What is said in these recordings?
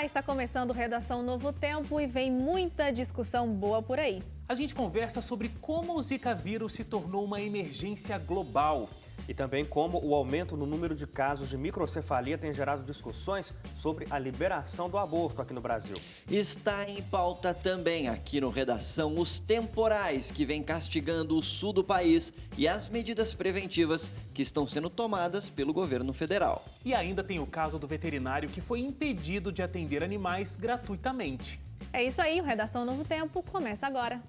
Olá, está começando Redação Novo Tempo e vem muita discussão boa por aí. A gente conversa sobre como o Zika vírus se tornou uma emergência global. E também como o aumento no número de casos de microcefalia tem gerado discussões sobre a liberação do aborto aqui no Brasil. Está em pauta também aqui no Redação os temporais que vem castigando o sul do país e as medidas preventivas que estão sendo tomadas pelo governo federal. E ainda tem o caso do veterinário que foi impedido de atender animais gratuitamente. É isso aí, o Redação Novo Tempo começa agora.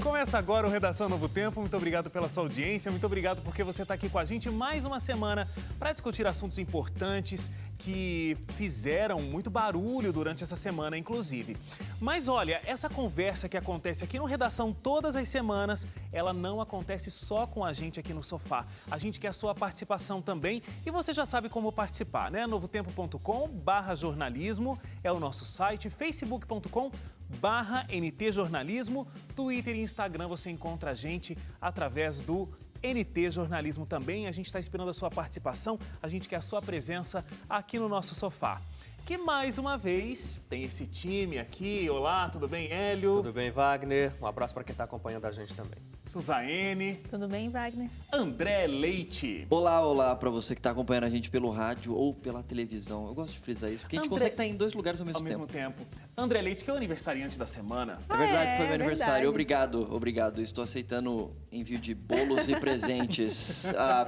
Começa agora o Redação Novo Tempo. Muito obrigado pela sua audiência, muito obrigado porque você está aqui com a gente mais uma semana para discutir assuntos importantes que fizeram muito barulho durante essa semana, inclusive. Mas olha, essa conversa que acontece aqui no Redação todas as semanas, ela não acontece só com a gente aqui no sofá. A gente quer a sua participação também e você já sabe como participar, né? novotempo.com/jornalismo é o nosso site, facebook.com/ntjornalismo, Twitter e Instagram você encontra a gente através do NT Jornalismo também. A gente está esperando a sua participação, a gente quer a sua presença aqui no nosso sofá. Que mais uma vez tem esse time aqui. Olá, tudo bem, Hélio? Tudo bem, Wagner? Um abraço para quem está acompanhando a gente também. Suzane. Tudo bem, Wagner? André Leite. Olá para você que está acompanhando a gente pelo rádio ou pela televisão. Eu gosto de frisar isso, porque a gente consegue estar em dois lugares ao mesmo tempo. André Leite, que é o aniversariante da semana. É verdade, foi meu aniversário. Verdade. Obrigado. Estou aceitando envio de bolos e presentes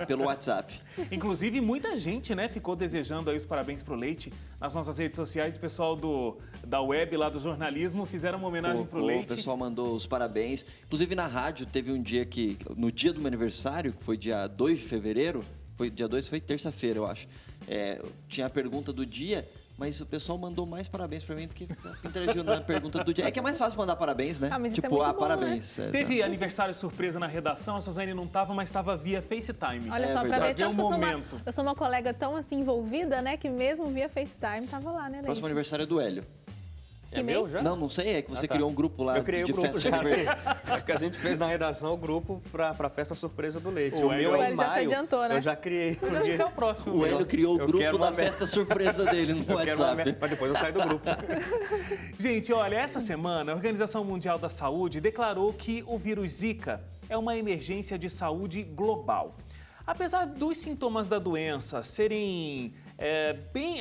pelo WhatsApp. Inclusive, muita gente, né, ficou desejando aí os parabéns pro Leite nas nossas redes sociais. O pessoal da web, lá do jornalismo, fizeram uma homenagem pro Leite. O pessoal mandou os parabéns. Inclusive, na rádio, teve um dia que, no dia do meu aniversário, que foi dia 2 de fevereiro, foi terça-feira, eu acho. Tinha a pergunta do dia, mas o pessoal mandou mais parabéns pra mim do que interagiu na pergunta do dia. É que é mais fácil mandar parabéns, né? Mas isso é muito bom, parabéns. né? Teve aniversário surpresa na redação, a Suzane não estava, mas estava via FaceTime. Olha só, verdade. aproveitando que momento. eu sou uma colega tão assim envolvida, né, que mesmo via FaceTime tava lá, né, Leite? Próximo aniversário é do Hélio. Que meu mês? já? Não sei, é que você tá. criou um grupo lá Eu criei de o grupo festa de já. aniversário. É que a gente fez na redação o grupo para a festa surpresa do Leite. O meu é Hélio em já se maio. adiantou, né? Eu já criei. Mas acho que esse é o próximo. O Hélio criou o Eu grupo quero da uma festa surpresa dele no Eu quero WhatsApp. mas depois eu saio do grupo. Gente, olha, essa semana a Organização Mundial da Saúde declarou que o vírus Zika é uma emergência de saúde global. Apesar dos sintomas da doença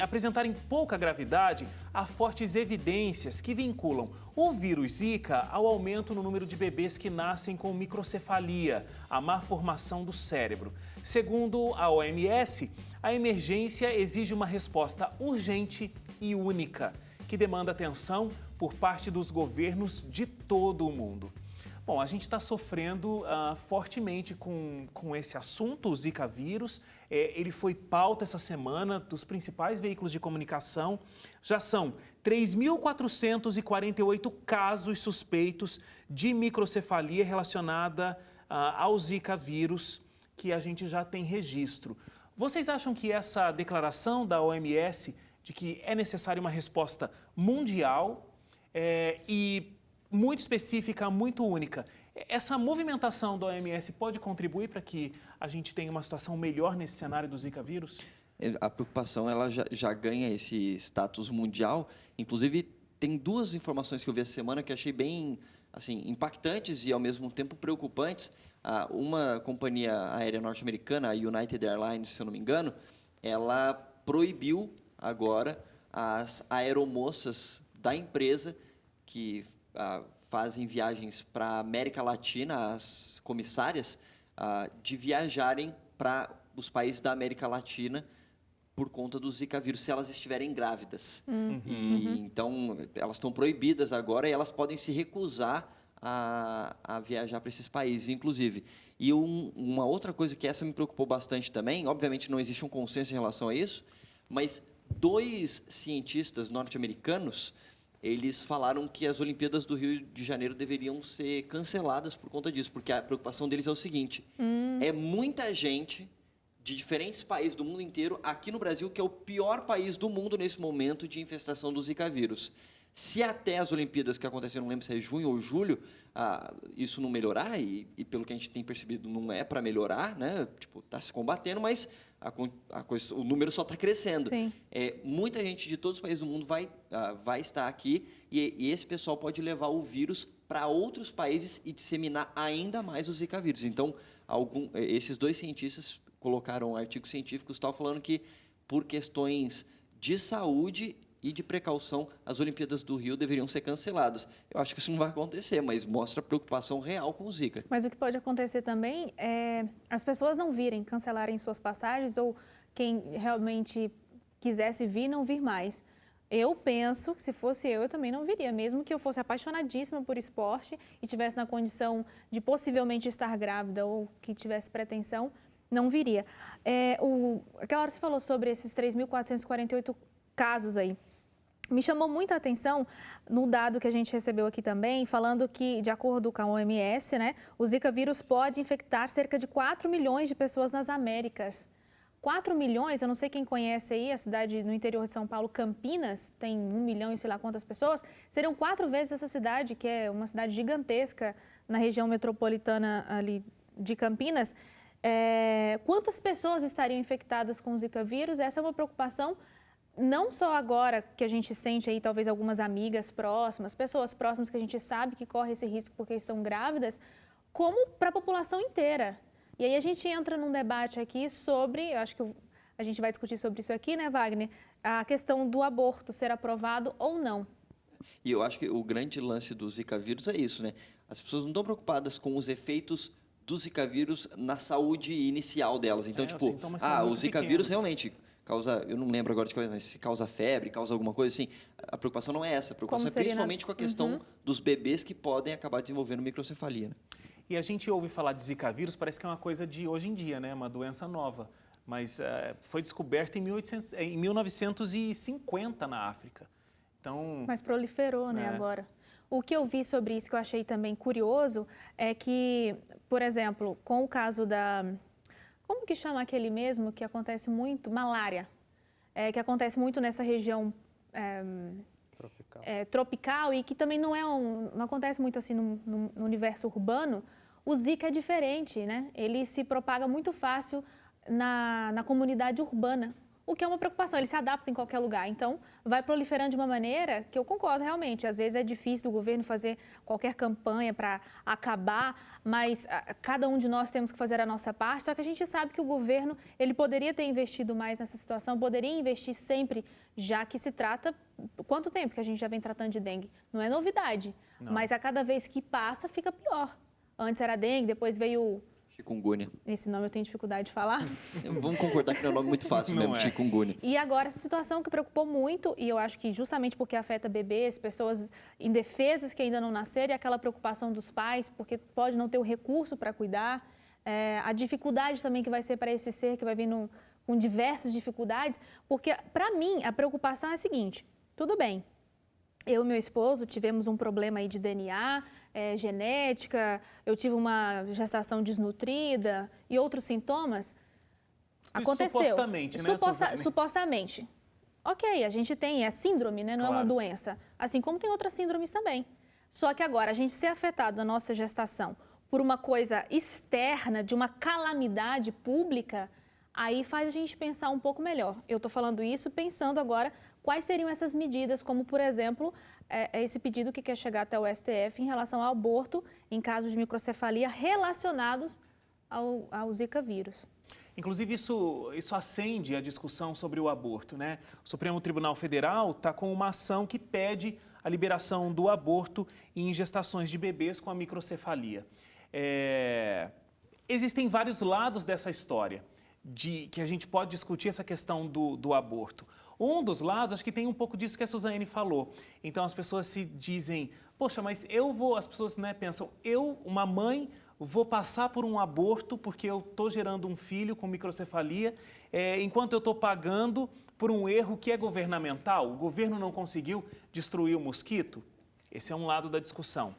apresentarem pouca gravidade, há fortes evidências que vinculam o vírus Zika ao aumento no número de bebês que nascem com microcefalia, a má formação do cérebro. Segundo a OMS, a emergência exige uma resposta urgente e única, que demanda atenção por parte dos governos de todo o mundo. Bom, a gente está sofrendo fortemente com esse assunto, o Zika vírus. Ele foi pauta essa semana dos principais veículos de comunicação. Já são 3.448 casos suspeitos de microcefalia relacionada ao Zika vírus que a gente já tem registro. Vocês acham que essa declaração da OMS de que é necessária uma resposta mundial e muito específica, muito única, essa movimentação da OMS pode contribuir para que a gente tenha uma situação melhor nesse cenário do Zika vírus? A preocupação ela já ganha esse status mundial. Inclusive, tem duas informações que eu vi essa semana que achei bem assim, impactantes e, ao mesmo tempo, preocupantes. Uma companhia aérea norte-americana, a United Airlines, se eu não me engano, ela proibiu agora as aeromoças da empresa que fazem viagens para a América Latina, as comissárias, de viajarem para os países da América Latina por conta do Zika vírus, se elas estiverem grávidas. Então, elas estão proibidas agora e elas podem se recusar a viajar para esses países, inclusive. E uma outra coisa que essa me preocupou bastante também, obviamente não existe um consenso em relação a isso, mas 2 cientistas norte-americanos eles falaram que as Olimpíadas do Rio de Janeiro deveriam ser canceladas por conta disso, porque a preocupação deles é o seguinte, é muita gente de diferentes países do mundo inteiro aqui no Brasil, que é o pior país do mundo nesse momento de infestação do Zika vírus. Se até as Olimpíadas que aconteceram, não lembro se é junho ou julho, isso não melhorar, e pelo que a gente tem percebido, não é para melhorar, né? Tipo, está se combatendo, mas o número só está crescendo. Sim. Muita gente de todos os países do mundo vai estar aqui e esse pessoal pode levar o vírus para outros países e disseminar ainda mais o Zika vírus. Então, esses 2 cientistas colocaram artigos científicos falando que, por questões de saúde e de precaução, as Olimpíadas do Rio deveriam ser canceladas. Eu acho que isso não vai acontecer, mas mostra a preocupação real com o Zika. Mas o que pode acontecer também é as pessoas não virem, cancelarem suas passagens, ou quem realmente quisesse vir, não vir mais. Eu penso que, se fosse eu também não viria, mesmo que eu fosse apaixonadíssima por esporte e tivesse na condição de possivelmente estar grávida ou que tivesse pretensão, não viria. Aquela hora você falou sobre esses 3.448 casos aí. Me chamou muita atenção no dado que a gente recebeu aqui também, falando que, de acordo com a OMS, né, o Zika vírus pode infectar cerca de 4 milhões de pessoas nas Américas. 4 milhões, eu não sei quem conhece aí, a cidade no interior de São Paulo, Campinas, tem 1 milhão e sei lá quantas pessoas, seriam 4 vezes essa cidade, que é uma cidade gigantesca na região metropolitana ali de Campinas. Quantas pessoas estariam infectadas com o Zika vírus? Essa é uma preocupação não só agora que a gente sente aí talvez algumas amigas próximas, pessoas próximas que a gente sabe que corre esse risco porque estão grávidas, como para a população inteira. E aí a gente entra num debate aqui sobre, eu acho que a gente vai discutir sobre isso aqui, né, Wagner? A questão do aborto ser aprovado ou não. E eu acho que o grande lance do Zika vírus é isso, né? As pessoas não estão preocupadas com os efeitos do Zika vírus na saúde inicial delas. Então, o Zika vírus realmente causa, eu não lembro agora de coisa, mas se causa febre, causa alguma coisa assim, a preocupação não é essa. A preocupação é principalmente com a questão dos bebês que podem acabar desenvolvendo microcefalia. Né? E a gente ouve falar de Zika vírus, parece que é uma coisa de hoje em dia, né? Uma doença nova. Mas foi descoberta em 1950 na África. Então, mas proliferou, né, agora. O que eu vi sobre isso que eu achei também curioso é que, por exemplo, com o caso da... Como que chama aquele mesmo que acontece muito? Malária. Que acontece muito nessa região tropical e que também não acontece muito assim no universo urbano. O Zika é diferente, né? Ele se propaga muito fácil na comunidade urbana, o que é uma preocupação, ele se adapta em qualquer lugar. Então, vai proliferando de uma maneira que eu concordo realmente. Às vezes é difícil do governo fazer qualquer campanha para acabar, mas cada um de nós temos que fazer a nossa parte. Só que a gente sabe que o governo, ele poderia ter investido mais nessa situação, poderia investir sempre, já que se trata... Quanto tempo que a gente já vem tratando de dengue? Não é novidade, mas a cada vez que passa, fica pior. Antes era dengue, depois veio... Chikungunya. Esse nome eu tenho dificuldade de falar. Vamos concordar que não é um nome muito fácil mesmo, chikungunya. E agora, essa situação que preocupou muito, e eu acho que justamente porque afeta bebês, pessoas indefesas que ainda não nasceram, e aquela preocupação dos pais, porque pode não ter o recurso para cuidar, a dificuldade também que vai ser para esse ser que vai vir com diversas dificuldades, porque, para mim, a preocupação é a seguinte, tudo bem, eu e meu esposo tivemos um problema aí de DNA, genética, eu tive uma gestação desnutrida e outros sintomas. Aconteceu. Supostamente, né? Supostamente. Ok, a gente tem, síndrome, né? Não é uma doença. Assim como tem outras síndromes também. Só que agora, a gente ser afetado na nossa gestação por uma coisa externa, de uma calamidade pública, aí faz a gente pensar um pouco melhor. Eu estou falando isso pensando agora quais seriam essas medidas, como, por exemplo, esse pedido que quer chegar até o STF em relação ao aborto em casos de microcefalia relacionados ao Zika vírus. Inclusive, isso acende a discussão sobre o aborto, né? O Supremo Tribunal Federal está com uma ação que pede a liberação do aborto em gestações de bebês com a microcefalia. Existem vários lados dessa história, que a gente pode discutir essa questão do aborto. Um dos lados, acho que tem um pouco disso que a Suzane falou. Então, as pessoas se dizem, poxa, mas as pessoas, né, pensam, uma mãe, vou passar por um aborto porque eu estou gerando um filho com microcefalia, enquanto eu estou pagando por um erro que é governamental? O governo não conseguiu destruir o mosquito? Esse é um lado da discussão.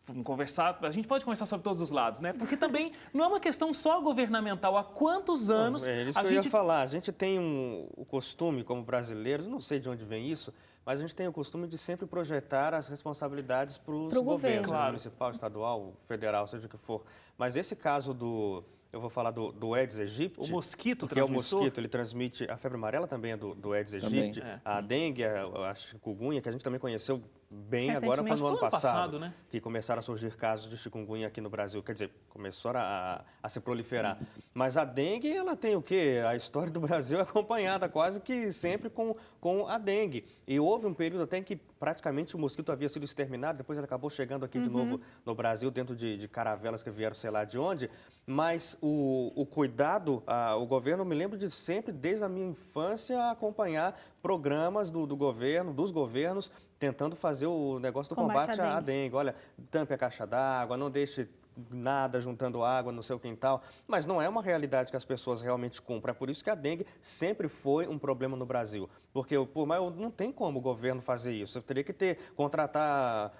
Vamos conversar, a gente pode conversar sobre todos os lados, né? Porque também não é uma questão só governamental. Há quantos anos É isso a que eu gente... ia falar. A gente tem o costume, como brasileiros, não sei de onde vem isso, mas a gente tem o costume de sempre projetar as responsabilidades para os Pro governo. governos, Claro. municipal, estadual, federal, seja o que for. Mas esse caso eu vou falar do Aedes aegypti. O mosquito que é o transmissor? mosquito, ele transmite, a febre amarela também é do Aedes aegypti, Também. a dengue, a chikungunya, que a gente também conheceu bem agora, foi Recentemente. no ano Foi ano passado, passado, né? que começaram a surgir casos de chikungunya aqui no Brasil, quer dizer, começaram a se proliferar. Mas a dengue, ela tem o quê? A história do Brasil é acompanhada quase que sempre com a dengue. E houve um período até em que praticamente o mosquito havia sido exterminado, depois ele acabou chegando aqui de novo no Brasil, dentro de caravelas que vieram sei lá de onde, mas o cuidado, o governo, eu me lembro de sempre, desde a minha infância, acompanhar programas dos governos, tentando fazer o negócio do combate à dengue. Olha, tampe a caixa d'água, não deixe nada juntando água no seu quintal, mas não é uma realidade que as pessoas realmente cumprem. É por isso que a dengue sempre foi um problema no Brasil, porque mas não tem como o governo fazer isso. Eu teria que contratar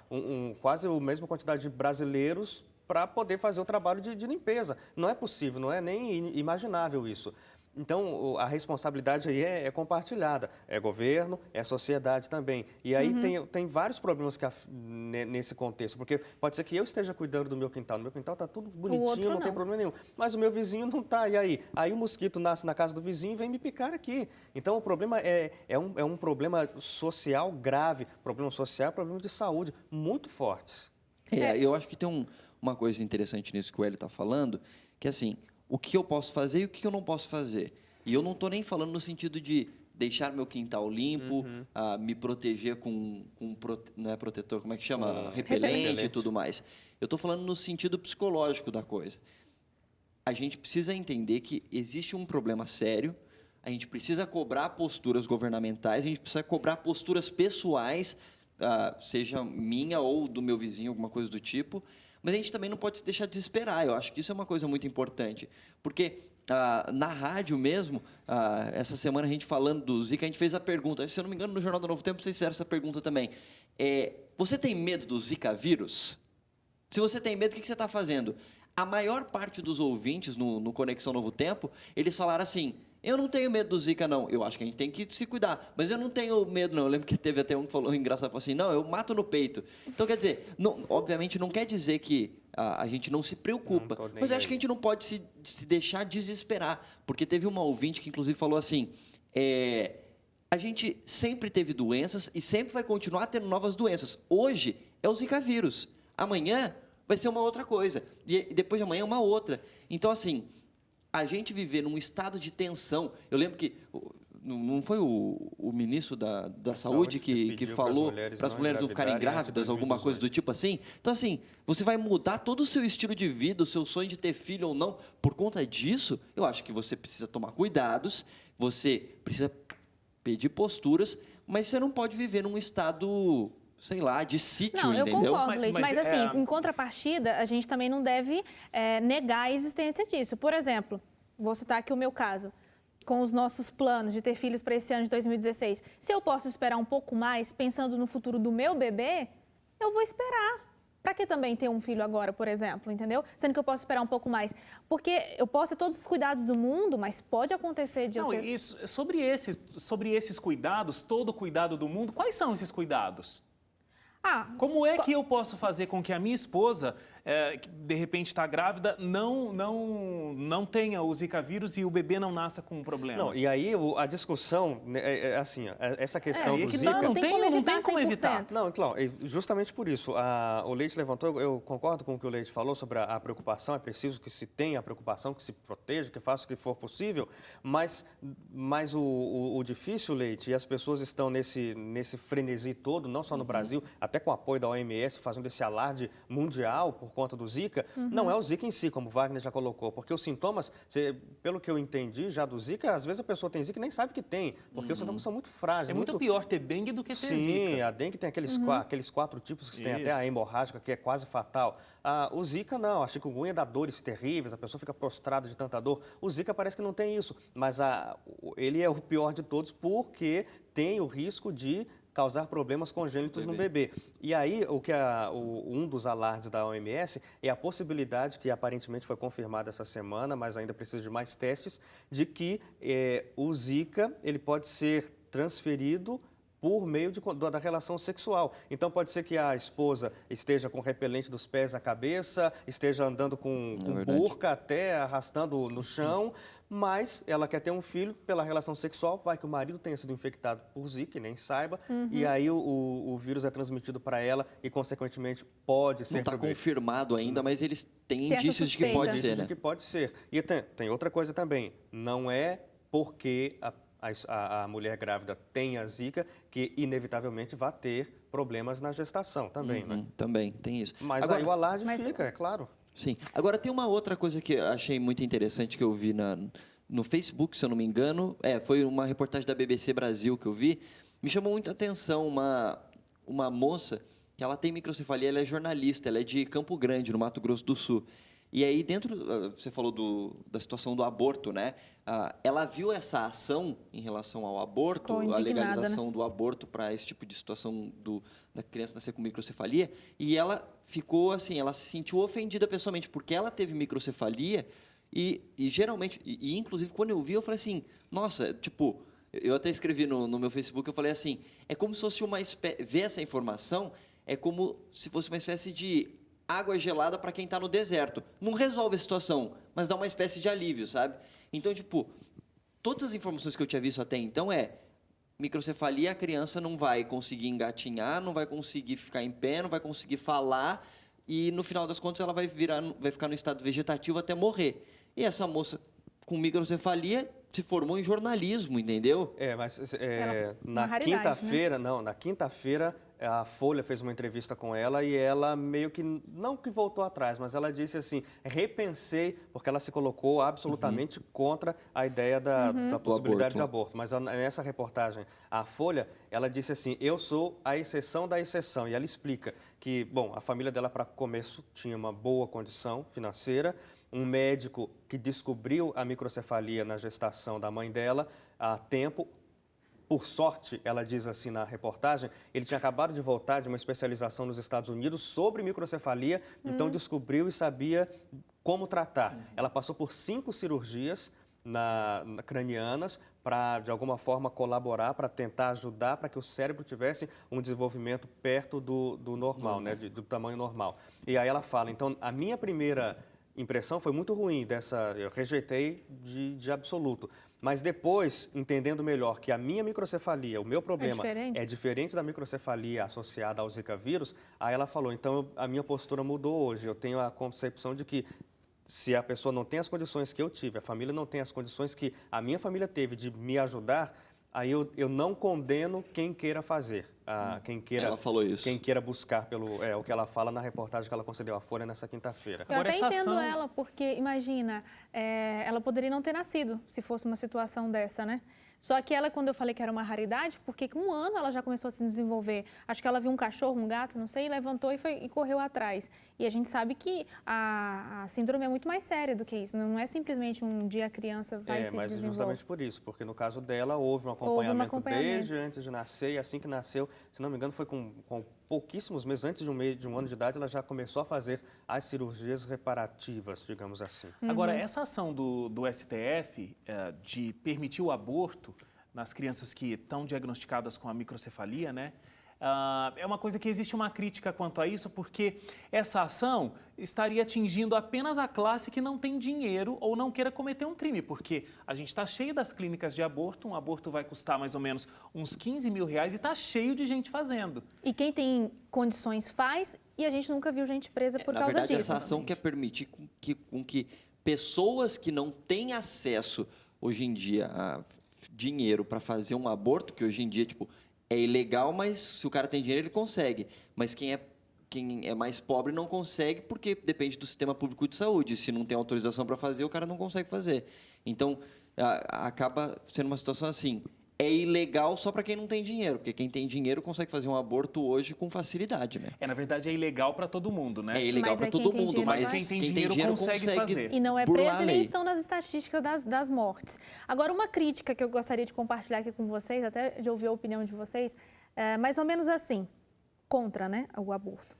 quase a mesma quantidade de brasileiros para poder fazer o trabalho de limpeza. Não é possível, não é nem imaginável isso. Então, a responsabilidade aí é compartilhada. É governo, é sociedade também. E aí tem vários problemas nesse contexto, porque pode ser que eu esteja cuidando do meu quintal. No meu quintal está tudo bonitinho, não tem problema nenhum. Mas o meu vizinho não está. E aí? Aí o mosquito nasce na casa do vizinho e vem me picar aqui. Então, o problema é um problema social grave. Problema social, problema de saúde muito fortes. Eu acho que tem uma coisa interessante nisso que o Hélio está falando, que é assim, o que eu posso fazer e o que eu não posso fazer. E eu não estou nem falando no sentido de deixar meu quintal limpo, me proteger com não é protetor, como é que chama? Repelente e tudo mais. Eu estou falando no sentido psicológico da coisa. A gente precisa entender que existe um problema sério, a gente precisa cobrar posturas governamentais, a gente precisa cobrar posturas pessoais, seja minha ou do meu vizinho, alguma coisa do tipo, mas a gente também não pode se deixar desesperar. Eu acho que isso é uma coisa muito importante, porque na rádio mesmo, essa semana a gente falando do Zika, a gente fez a pergunta, se eu não me engano no Jornal do Novo Tempo vocês fizeram essa pergunta também, você tem medo do Zika vírus? Se você tem medo, o que você está fazendo? A maior parte dos ouvintes no Conexão Novo Tempo, eles falaram assim, eu não tenho medo do Zika, não. Eu acho que a gente tem que se cuidar. Mas eu não tenho medo, não. Eu lembro que teve até um que falou engraçado, falou assim, não, eu mato no peito. Então, quer dizer, obviamente não quer dizer que a gente não se preocupa. Mas eu acho que a gente não pode se deixar desesperar. Porque teve uma ouvinte que, inclusive, falou assim, a gente sempre teve doenças e sempre vai continuar tendo novas doenças. Hoje é o Zika vírus. Amanhã vai ser uma outra coisa. E depois de amanhã uma outra. Então, assim, a gente viver num estado de tensão. Eu lembro que não foi o ministro da Saúde que falou para as mulheres não ficarem grávidas, alguma coisa do tipo assim? Então, assim, você vai mudar todo o seu estilo de vida, o seu sonho de ter filho ou não, por conta disso, eu acho que você precisa tomar cuidados, você precisa pedir posturas, mas você não pode viver num estado, sei lá, de sítio, não, entendeu? Eu concordo, Leite, mas assim, em contrapartida, a gente também não deve negar a existência disso. Por exemplo, vou citar aqui o meu caso, com os nossos planos de ter filhos para esse ano de 2016. Se eu posso esperar um pouco mais, pensando no futuro do meu bebê, eu vou esperar. Para que também ter um filho agora, por exemplo, entendeu? Sendo que eu posso esperar um pouco mais. Porque eu posso ter todos os cuidados do mundo, mas pode acontecer de eu ser... Isso, sobre esses cuidados, todo o cuidado do mundo, quais são esses cuidados? Como é que eu posso fazer com que a minha esposa, que de repente está grávida, não tenha o Zika vírus e o bebê não nasça com um problema? Não, e aí a discussão, assim, essa questão do Zika... Não tem como evitar. Não, então, justamente por isso, o Leite levantou, eu concordo com o que o Leite falou sobre a preocupação, é preciso que se tenha a preocupação, que se proteja, que faça o que for possível, mas o difícil, Leite, e as pessoas estão nesse frenesi todo, não só no Brasil, até com o apoio da OMS, fazendo esse alarde mundial por conta do Zika, não é o Zika em si, como o Wagner já colocou, porque os sintomas, pelo que eu entendi já do Zika, às vezes a pessoa tem Zika e nem sabe que tem, porque os sintomas são muito frágeis. É muito pior ter dengue do que ter Zika. Sim, a dengue tem aqueles 4 tipos, que tem até a hemorrágica, que é quase fatal. O Zika não, a chikungunya dá dores terríveis, a pessoa fica prostrada de tanta dor. O Zika parece que não tem isso, mas ele é o pior de todos porque tem o risco de causar problemas congênitos no bebê. E aí, um dos alardes da OMS é a possibilidade, que aparentemente foi confirmada essa semana, mas ainda precisa de mais testes, de que o Zika ele pode ser transferido por meio da relação sexual. Então, pode ser que a esposa esteja com repelente dos pés à cabeça, esteja andando com burca, até arrastando no chão, mas ela quer ter um filho pela relação sexual, vai que o marido tenha sido infectado por Zika e nem saiba, e aí o vírus é transmitido para ela e, consequentemente, pode ser... Não está confirmado ainda, mas eles têm indícios de que pode ser, né? De que pode ser. E tem outra coisa também, não é porque a mulher grávida tem a Zika que inevitavelmente vai ter problemas na gestação também, né? Também, tem isso. Mas agora, aí o alarde fica, é claro. Sim. Agora, tem uma outra coisa que eu achei muito interessante que eu vi no Facebook, se eu não me engano. Foi uma reportagem da BBC Brasil que eu vi. Me chamou muita atenção uma moça que ela tem microcefalia, ela é jornalista, ela é de Campo Grande, no Mato Grosso do Sul. E aí, você falou da situação do aborto, né? Ela viu essa ação em relação ao aborto, a legalização, né, do aborto para esse tipo de situação da criança nascer com microcefalia, e ela ficou assim, ela se sentiu ofendida pessoalmente, porque ela teve microcefalia e geralmente, inclusive quando eu vi, eu falei assim, nossa, tipo, eu até escrevi no meu Facebook, eu falei assim, é como se fosse ver essa informação, é como se fosse uma espécie de água gelada para quem está no deserto. Não resolve a situação, mas dá uma espécie de alívio, sabe? Então, tipo, todas as informações que eu tinha visto até então microcefalia, a criança não vai conseguir engatinhar, não vai conseguir ficar em pé, não vai conseguir falar e, no final das contas, ela vai ficar no estado vegetativo até morrer. E essa moça com microcefalia se formou em jornalismo, entendeu? Mas na quinta-feira, né? Na quinta-feira, a Folha fez uma entrevista com ela e ela meio que, não que voltou atrás, mas ela disse assim, repensei, porque ela se colocou absolutamente contra a ideia da possibilidade de aborto. Mas nessa reportagem, a Folha, ela disse assim, eu sou a exceção da exceção. E ela explica que, bom, a família dela, para começo, tinha uma boa condição financeira, um médico que descobriu a microcefalia na gestação da mãe dela há tempo. Por sorte, ela diz assim na reportagem, ele tinha acabado de voltar de uma especialização nos Estados Unidos sobre microcefalia, então descobriu e sabia como tratar. Ela passou por 5 cirurgias cranianas para, de alguma forma, colaborar, para tentar ajudar para que o cérebro tivesse um desenvolvimento perto do normal, né, do tamanho normal. E aí ela fala, então, a minha primeira impressão foi muito ruim, eu rejeitei de absoluto. Mas depois, entendendo melhor que a minha microcefalia, o meu problema é diferente da microcefalia associada ao Zika vírus, aí ela falou, então a minha postura mudou hoje. Eu tenho a concepção de que se a pessoa não tem as condições que eu tive, a família não tem as condições que a minha família teve de me ajudar, aí eu não condeno quem queira fazer, ela falou isso. Quem queira buscar o que ela fala na reportagem que ela concedeu à Folha nessa quinta-feira. Eu até entendo ela, porque imagina, ela poderia não ter nascido se fosse uma situação dessa, né? Só que ela, quando eu falei que era uma raridade, porque com 1 ano ela já começou a se desenvolver. Acho que ela viu um cachorro, um gato, não sei, levantou e correu atrás. E a gente sabe que a síndrome é muito mais séria do que isso. Não é simplesmente um dia a criança vai se mas desenvolver. justamente por isso, porque no caso dela houve um acompanhamento desde antes de nascer e assim que nasceu, se não me engano, foi com pouquíssimos meses, antes de um ano de idade, ela já começou a fazer as cirurgias reparativas, digamos assim. Agora, essa ação do STF de permitir o aborto nas crianças que estão diagnosticadas com a microcefalia, né? É uma coisa que existe uma crítica quanto a isso, porque essa ação estaria atingindo apenas a classe que não tem dinheiro ou não queira cometer um crime, porque a gente está cheio das clínicas de aborto, um aborto vai custar mais ou menos uns 15 mil reais e está cheio de gente fazendo. E quem tem condições faz, e a gente nunca viu gente presa por causa disso. Na verdade, essa ação quer permitir com que pessoas que não têm acesso hoje em dia a dinheiro para fazer um aborto, que hoje em dia, tipo, é ilegal, mas se o cara tem dinheiro, ele consegue. Mas quem é mais pobre não consegue porque depende do sistema público de saúde. Se não tem autorização para fazer, o cara não consegue fazer. Então, acaba sendo uma situação assim. É ilegal só para quem não tem dinheiro, porque quem tem dinheiro consegue fazer um aborto hoje com facilidade, né? Na verdade, é ilegal para todo mundo, né? É ilegal Mas para é quem todo tem mundo, dinheiro mas vai. Quem tem dinheiro consegue fazer. E não é burlar preso a e nem lei. estão nas estatísticas das mortes. Agora, uma crítica que eu gostaria de compartilhar aqui com vocês, até de ouvir a opinião de vocês, é mais ou menos assim, contra, né, o aborto.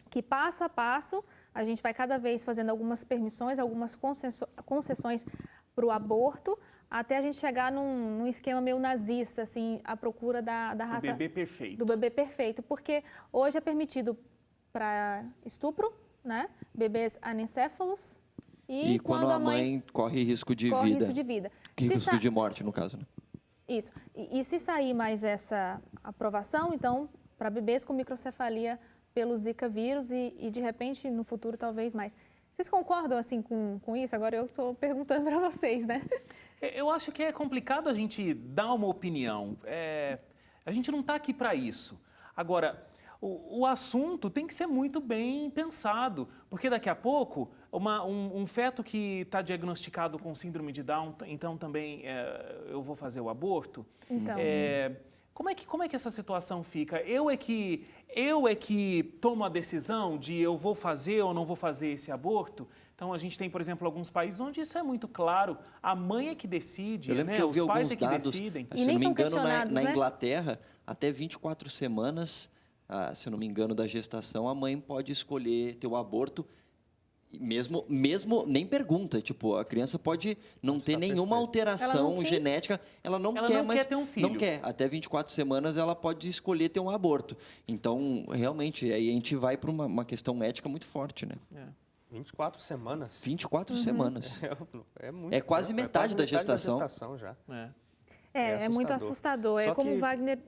Que passo a passo, a gente vai cada vez fazendo algumas permissões, algumas concessões para o aborto, até a gente chegar num esquema meio nazista, assim, à procura da raça... Do bebê perfeito. Do bebê perfeito, porque hoje é permitido para estupro, né? Bebês anencéfalos E quando a mãe corre risco de vida. risco de vida. Risco de morte, no caso, né? Isso. E se sair mais essa aprovação, então, para bebês com microcefalia pelo Zika vírus e de repente, no futuro, talvez mais. Vocês concordam, assim, com isso? Agora eu estou perguntando para vocês, né? Eu acho que é complicado a gente dar uma opinião. A gente não está aqui para isso. Agora, o assunto tem que ser muito bem pensado, porque daqui a pouco, um feto que está diagnosticado com síndrome de Down, então também eu vou fazer o aborto. Então. Como é que essa situação fica? Eu é que tomo a decisão de eu vou fazer ou não vou fazer esse aborto? Então, a gente tem, por exemplo, alguns países onde isso é muito claro. A mãe é que decide, Eu lembro né? que eu vi Os pais alguns é que dados, decidem. E se nem não me são engano, questionados, na né? Inglaterra, até 24 semanas, se eu não me engano, da gestação, a mãe pode escolher ter o aborto, mesmo nem pergunta. Tipo, a criança pode não ter nenhuma Ela alteração não quis. genética, ela não Ela quer, não mas quer ter um filho. não quer. Até 24 semanas ela pode escolher ter um aborto. Então, realmente, aí a gente vai para uma questão ética muito forte, né? 24 semanas. 24 semanas. É muito. É quase metade da gestação. já. É muito assustador. Só É como que- o Wagner...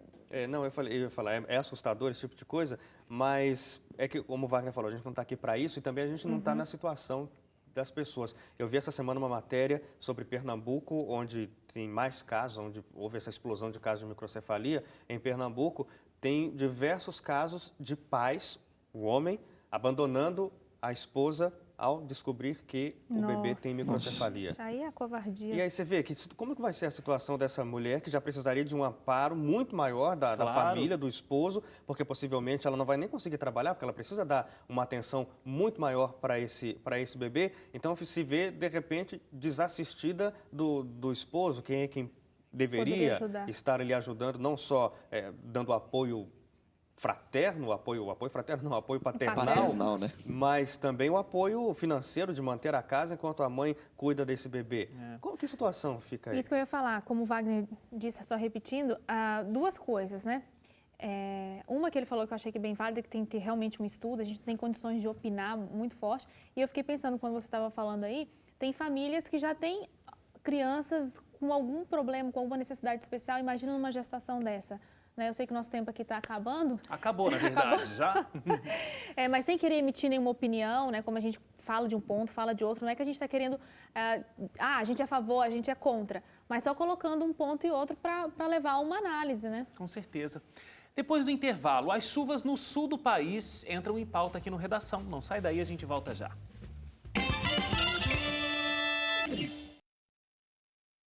Não, eu ia falar, é assustador esse tipo de coisa, mas é que, como o Wagner falou, a gente não está aqui para isso e também a gente não está na situação das pessoas. Eu vi essa semana uma matéria sobre Pernambuco, onde tem mais casos, onde houve essa explosão de casos de microcefalia. Em Pernambuco, tem diversos casos de pais, o homem, abandonando a esposa ao descobrir que o bebê tem microcefalia. Aí é a covardia. E aí você vê que como que vai ser a situação dessa mulher que já precisaria de um amparo muito maior da Claro. família, do esposo, porque possivelmente ela não vai nem conseguir trabalhar, porque ela precisa dar uma atenção muito maior para esse bebê. Então se vê, de repente, desassistida do esposo, quem deveria ajudar. estar ali ajudando, não só dando apoio fraterno, apoio fraterno, não, apoio paternal, Paternal, né? mas também o apoio financeiro de manter a casa enquanto a mãe cuida desse bebê. Que situação fica aí? Isso que eu ia falar, como o Wagner disse, só repetindo, duas coisas, né? Uma que ele falou que eu achei que é bem válida, que tem que ter realmente um estudo, a gente tem condições de opinar muito forte. E eu fiquei pensando, quando você estava falando aí, tem famílias que já têm crianças com algum problema, com alguma necessidade especial. Imagina numa gestação dessa. Eu sei que o nosso tempo aqui está acabando. Acabou, na verdade, já. Mas sem querer emitir nenhuma opinião, né? Como a gente fala de um ponto, fala de outro, não é que a gente está querendo... a gente é a favor, a gente é contra. Mas só colocando um ponto e outro para levar a uma análise, né? Com certeza. Depois do intervalo, as chuvas no sul do país entram em pauta aqui no Redação. Não sai daí, a gente volta já.